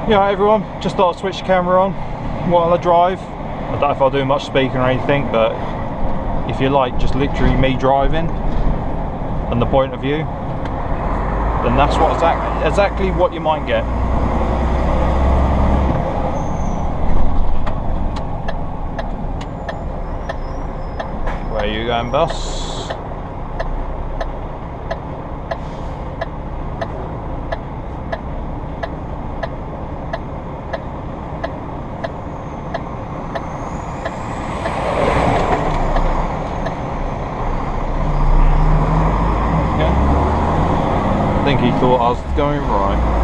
Yeah, everyone, just thought I'd switch the camera on while I drive. I don't know if I'll do much speaking or anything, but if you like just literally me driving and the point of view, then that's what exactly what you might get. Where are you going, boss? I think he thought I was going right.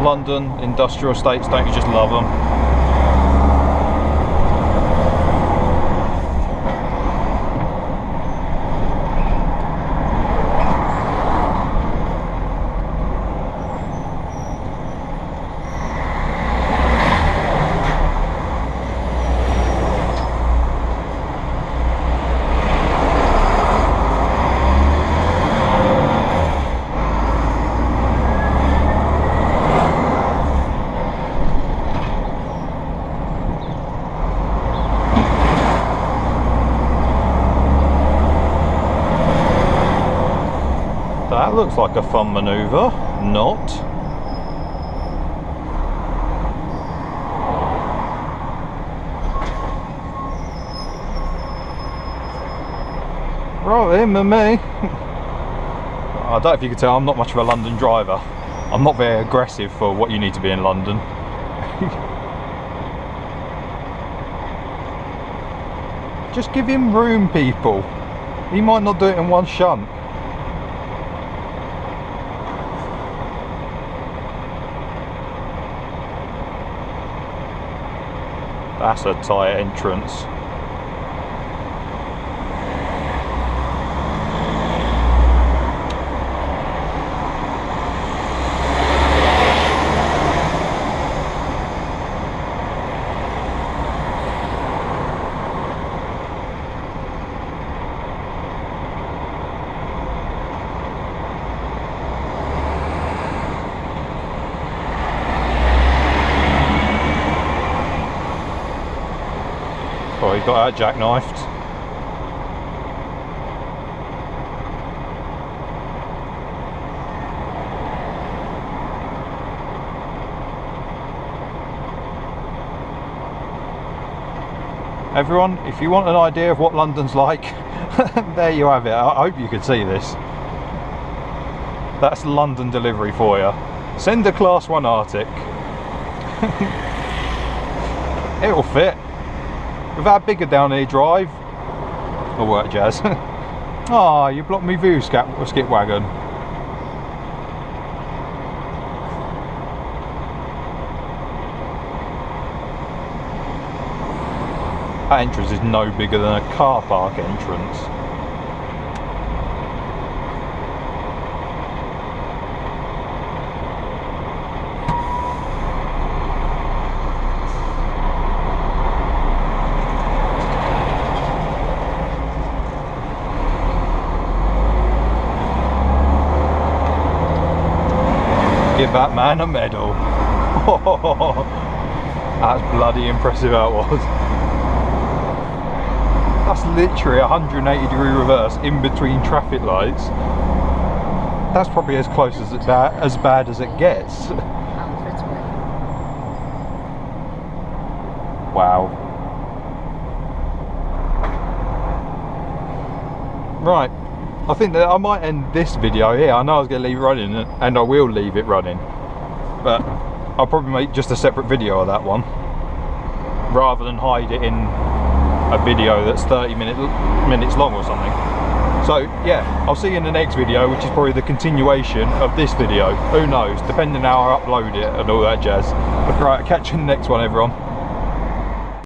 London industrial estates, don't you just love them? That looks like a fun manoeuvre. Not. Right, him and me. I don't know if you can tell, I'm not much of a London driver. I'm not very aggressive for what you need to be in London. Just give him room, people. He might not do it in one shunt. That's a tight entrance. Oh, he got out jackknifed. Everyone, if you want an idea of what London's like, there you have it. I hope you could see this. That's London delivery for you. Send a Class 1 Arctic. It'll fit. With our bigger down here drive. Will work, Jazz. Ah, you blocked me view, skip wagon. That entrance is no bigger than a car park entrance. Give that man a medal. That's bloody impressive how it was. That's literally a 180-degree reverse in between traffic lights. That's probably as close as bad as it gets. Wow. Right. I think that I might end this video here. I know I was going to leave it running, and I will leave it running, but I'll probably make just a separate video of that one rather than hide it in a video that's 30 minutes long or something. So yeah, I'll see you in the next video, which is probably the continuation of this video. Who knows, depending on how I upload it and all that jazz. Right, catch you in the next one, everyone.